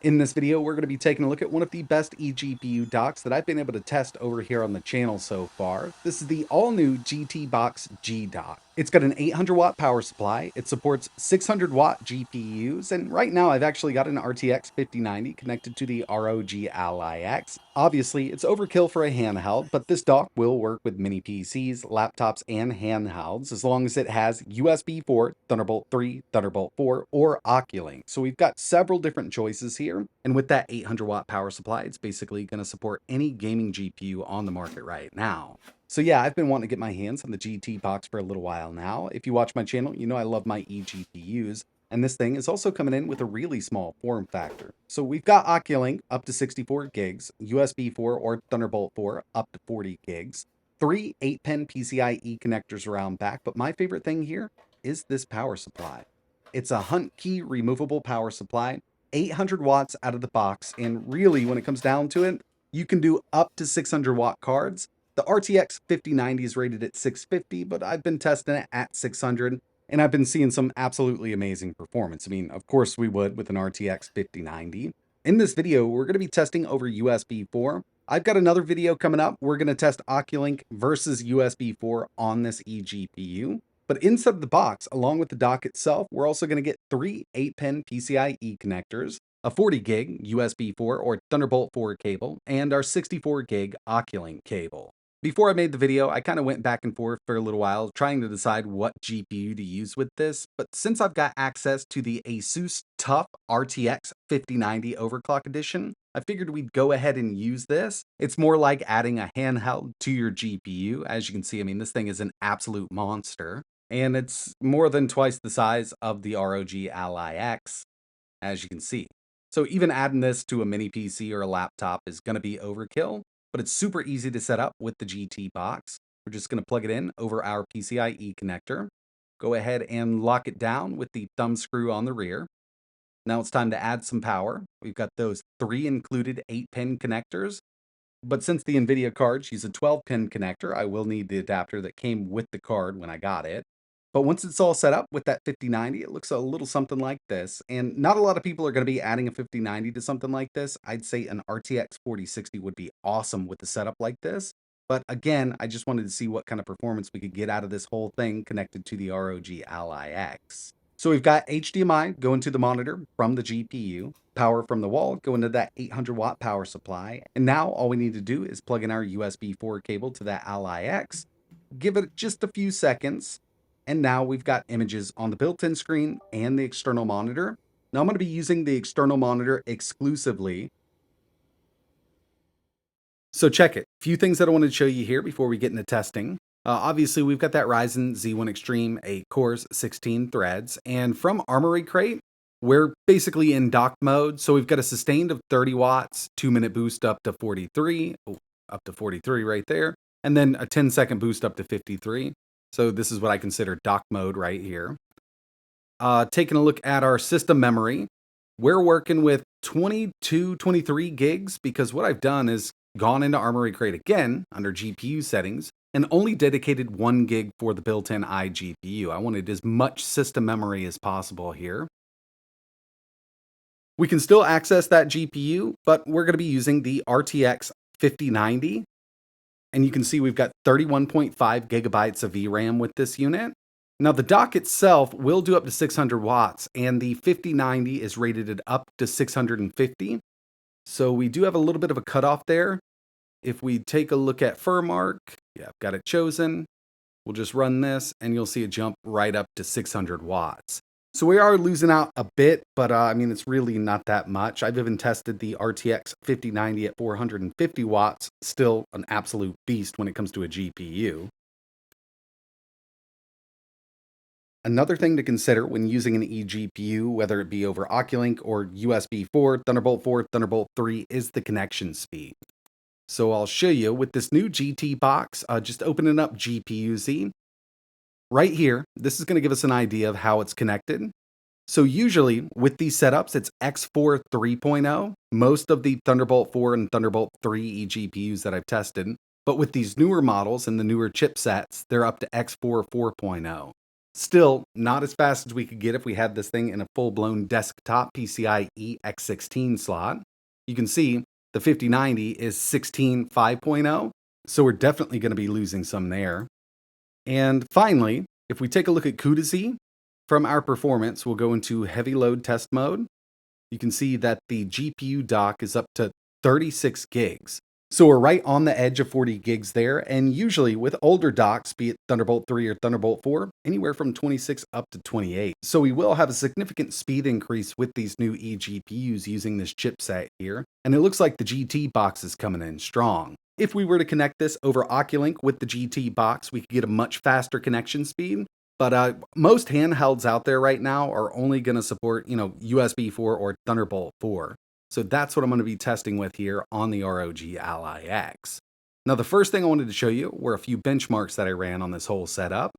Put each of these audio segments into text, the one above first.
In this video, we're going to be taking a look at one of the best eGPU docks that I've been able to test over here on the channel so far. This is the all-new GTBOX G-Dock. It's got an 800-watt power supply, it supports 600-watt GPUs, and right now I've actually got an RTX 5090 connected to the ROG Ally X. Obviously, it's overkill for a handheld, but this dock will work with mini PCs, laptops, and handhelds as long as it has USB4, Thunderbolt 3, Thunderbolt 4, or OCULINK. So we've got several different choices here, and with that 800-watt power supply, it's basically going to support any gaming GPU on the market right now. So yeah, I've been wanting to get my hands on the GTBOX for a little while now. If you watch my channel, you know I love my eGPUs. And this thing is also coming in with a really small form factor. So we've got OCULINK up to 64 gigs, USB4 or Thunderbolt 4 up to 40 gigs, 3 8-pin PCIe connectors around back, but my favorite thing here is this power supply. It's a Hunt key removable power supply, 800 watts out of the box, and really when it comes down to it, you can do up to 600 watt cards. The RTX 5090 is rated at 650, but I've been testing it at 600, and I've been seeing some absolutely amazing performance. I mean, of course we would with an RTX 5090. In this video, we're going to be testing over USB 4. I've got another video coming up. We're going to test OCULINK versus USB 4 on this eGPU. But inside the box, along with the dock itself, we're also going to get 3 8-pin PCIe connectors, a 40 gig USB 4 or Thunderbolt 4 cable, and our 64 gig OCULINK cable. Before I made the video, I kind of went back and forth for a little while trying to decide what GPU to use with this, but since I've got access to the Asus TUF RTX 5090 Overclock Edition, I figured we'd go ahead and use this. It's more like adding a handheld to your GPU. As you can see, I mean, this thing is an absolute monster, and it's more than twice the size of the ROG Ally X, as you can see. So even adding this to a mini PC or a laptop is going to be overkill, but it's super easy to set up with the GTBOX. We're just going to plug it in over our PCIe connector. Go ahead and lock it down with the thumb screw on the rear. Now it's time to add some power. We've got those 3 included 8-pin connectors, but since the Nvidia cards use a 12-pin connector, I will need the adapter that came with the card when I got it. But once it's all set up with that 5090, it looks a little something like this. And not a lot of people are going to be adding a 5090 to something like this. I'd say an RTX 4060 would be awesome with a setup like this. But again, I just wanted to see what kind of performance we could get out of this whole thing connected to the ROG Ally X. So we've got HDMI going to the monitor from the GPU, power from the wall going to that 800 watt power supply. And now all we need to do is plug in our USB 4 cable to that Ally X, give it just a few seconds, and now we've got images on the built-in screen and the external monitor. Now I'm going to be using the external monitor exclusively. So check it. A few things that I wanted to show you here before we get into testing. Obviously, we've got that Ryzen Z1 Extreme, 8 cores, 16 threads. And from Armory Crate, we're basically in dock mode. So we've got a sustained of 30 watts, 2-minute boost up to 43, up to 43 right there. And then a 10-second boost up to 53. So this is what I consider dock mode right here. Taking a look at our system memory, we're working with 22, 23 gigs because what I've done is gone into Armory Crate again under GPU settings and only dedicated 1 gig for the built-in iGPU. I wanted as much system memory as possible here. We can still access that GPU, but we're going to be using the RTX 5090. And you can see we've got 31.5 gigabytes of VRAM with this unit. Now the dock itself will do up to 600 watts, and the 5090 is rated at up to 650. So we do have a little bit of a cutoff there. If we take a look at FurMark, yeah, I've got it chosen. We'll just run this, and you'll see a jump right up to 600 watts. So we are losing out a bit, but I mean, it's really not that much. I've even tested the RTX 5090 at 450 watts, still an absolute beast when it comes to a GPU. Another thing to consider when using an eGPU, whether it be over OCULINK or USB 4, Thunderbolt 4, Thunderbolt 3, is the connection speed. So I'll show you with this new GTBOX, just opening up GPU-Z. Right here, this is going to give us an idea of how it's connected. So usually with these setups, it's X4 3.0, most of the Thunderbolt 4 and Thunderbolt 3 eGPUs that I've tested. But with these newer models and the newer chipsets, they're up to X4 4.0. Still, not as fast as we could get if we had this thing in a full-blown desktop PCIe X16 slot. You can see the 5090 is 16 5.0, so we're definitely going to be losing some there. And finally, if we take a look at CUDA-Z, from our performance, we'll go into heavy load test mode. You can see that the GPU dock is up to 36 gigs. So we're right on the edge of 40 gigs there, and usually with older docks, be it Thunderbolt 3 or Thunderbolt 4, anywhere from 26 up to 28. So we will have a significant speed increase with these new eGPUs using this chipset here, and it looks like the GTBOX is coming in strong. If we were to connect this over OCULINK with the GTBOX, we could get a much faster connection speed. But most handhelds out there right now are only going to support, USB4 or Thunderbolt 4. So that's what I'm going to be testing with here on the ROG Ally X. Now, the first thing I wanted to show you were a few benchmarks that I ran on this whole setup.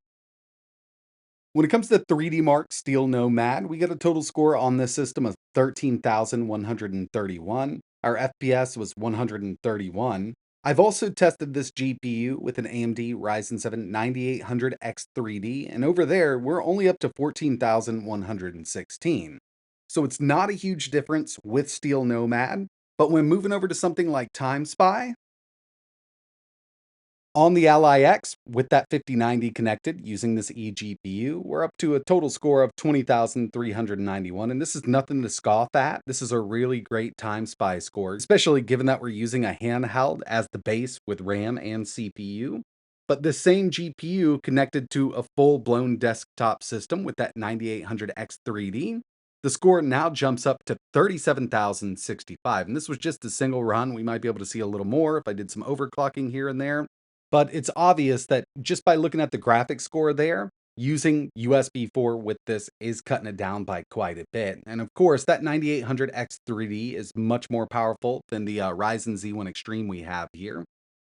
When it comes to 3D Mark Steel Nomad, we get a total score on this system of 13,131. Our FPS was 131. I've also tested this GPU with an AMD Ryzen 7 9800X3D, and over there, we're only up to 14,116. So it's not a huge difference with Steel Nomad, but when moving over to something like Time Spy, on the Ally X, with that 5090 connected using this eGPU, we're up to a total score of 20,391, and this is nothing to scoff at. This is a really great Time Spy score, especially given that we're using a handheld as the base with RAM and CPU. But this same GPU connected to a full-blown desktop system with that 9800X3D, the score now jumps up to 37,065, and this was just a single run. We might be able to see a little more if I did some overclocking here and there. But it's obvious that just by looking at the graphics score there, using USB4 with this is cutting it down by quite a bit. And of course, that 9800X3D is much more powerful than the Ryzen Z1 Extreme we have here.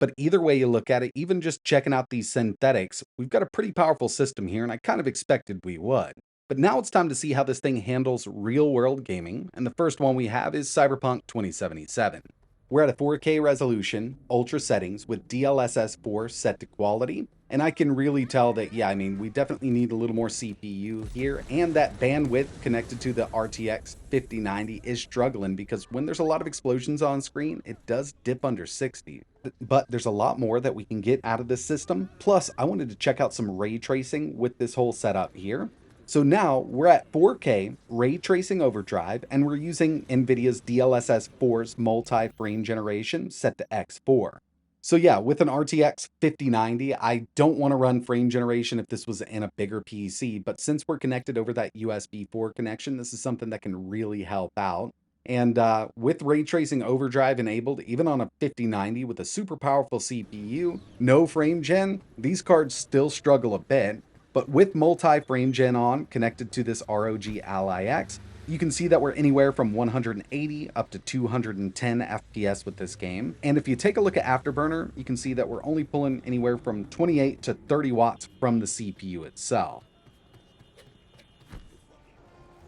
But either way you look at it, even just checking out these synthetics, we've got a pretty powerful system here, and I kind of expected we would. But now it's time to see how this thing handles real-world gaming, and the first one we have is Cyberpunk 2077. We're at a 4K resolution, ultra settings with DLSS 4 set to quality, and I can really tell that, we definitely need a little more CPU here, and that bandwidth connected to the RTX 5090 is struggling because when there's a lot of explosions on screen, it does dip under 60. But there's a lot more that we can get out of this system. Plus, I wanted to check out some ray tracing with this whole setup here. So now we're at 4K ray tracing overdrive, and we're using Nvidia's DLSS 4's multi-frame generation set to X4. So yeah, with an RTX 5090, I don't want to run frame generation if this was in a bigger PC, but since we're connected over that USB 4 connection, this is something that can really help out. And with ray tracing overdrive enabled, even on a 5090 with a super powerful CPU, no frame gen, these cards still struggle a bit. But with multi-frame gen on, connected to this ROG Ally X, you can see that we're anywhere from 180 up to 210 FPS with this game. And if you take a look at Afterburner, you can see that we're only pulling anywhere from 28 to 30 watts from the CPU itself.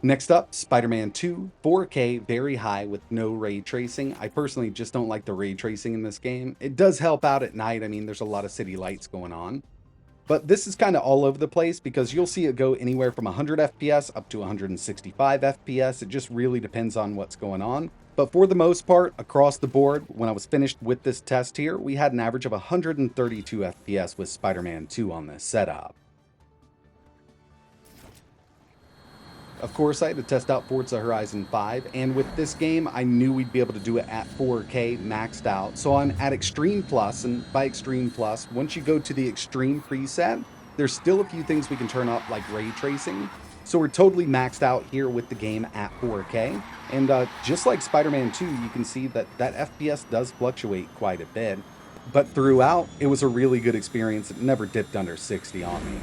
Next up, Spider-Man 2, 4K, very high with no ray tracing. I personally just don't like the ray tracing in this game. It does help out at night. There's a lot of city lights going on. But this is kind of all over the place because you'll see it go anywhere from 100 FPS up to 165 FPS. It just really depends on what's going on. But for the most part, across the board, when I was finished with this test here, we had an average of 132 FPS with Spider-Man 2 on this setup. Of course, I had to test out Forza Horizon 5, and with this game, I knew we'd be able to do it at 4K maxed out. So I'm at Extreme Plus, and by Extreme Plus, once you go to the Extreme preset, there's still a few things we can turn up, like ray tracing. So we're totally maxed out here with the game at 4K. And just like Spider-Man 2, you can see that FPS does fluctuate quite a bit. But throughout, it was a really good experience. It never dipped under 60 on me.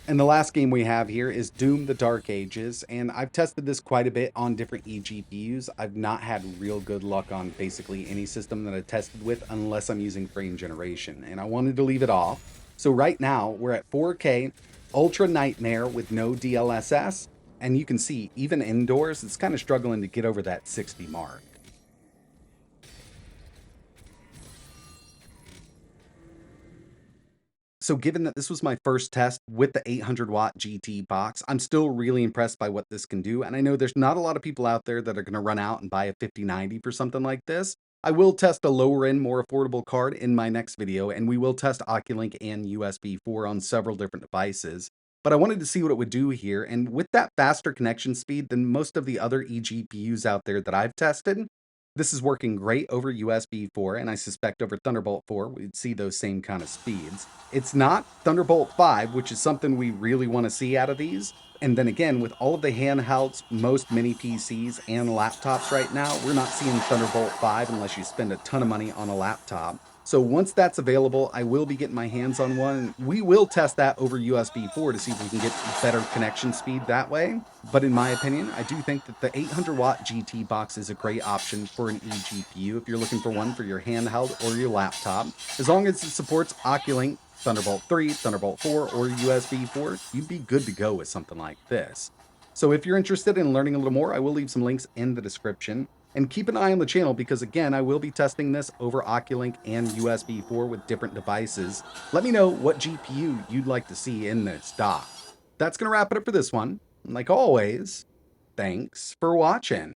And the last game we have here is Doom: The Dark Ages, and I've tested this quite a bit on different eGPUs. I've not had real good luck on basically any system that I tested with unless I'm using frame generation, and I wanted to leave it off. So right now, we're at 4K, Ultra Nightmare with no DLSS, and you can see, even indoors, it's kind of struggling to get over that 60 mark. So given that this was my first test with the 800 watt GT box, I'm still really impressed by what this can do. And I know there's not a lot of people out there that are going to run out and buy a 5090 for something like this. I will test a lower end, more affordable card in my next video, and we will test OCULINK and USB4 on several different devices. But I wanted to see what it would do here. And with that faster connection speed than most of the other eGPUs out there that I've tested, this is working great over USB 4, and I suspect over Thunderbolt 4, we'd see those same kind of speeds. It's not Thunderbolt 5, which is something we really want to see out of these. And then again, with all of the handhelds, most mini PCs, and laptops right now, we're not seeing Thunderbolt 5 unless you spend a ton of money on a laptop. So once that's available, I will be getting my hands on one. We will test that over USB 4 to see if we can get better connection speed that way. But in my opinion, I do think that the 800 watt GT box is a great option for an eGPU if you're looking for one for your handheld or your laptop. As long as it supports OCULINK, Thunderbolt 3, Thunderbolt 4, or USB 4, you'd be good to go with something like this. So if you're interested in learning a little more, I will leave some links in the description. And keep an eye on the channel because, again, I will be testing this over OCULINK and USB 4 with different devices. Let me know what GPU you'd like to see in this dock. That's going to wrap it up for this one. And like always, thanks for watching.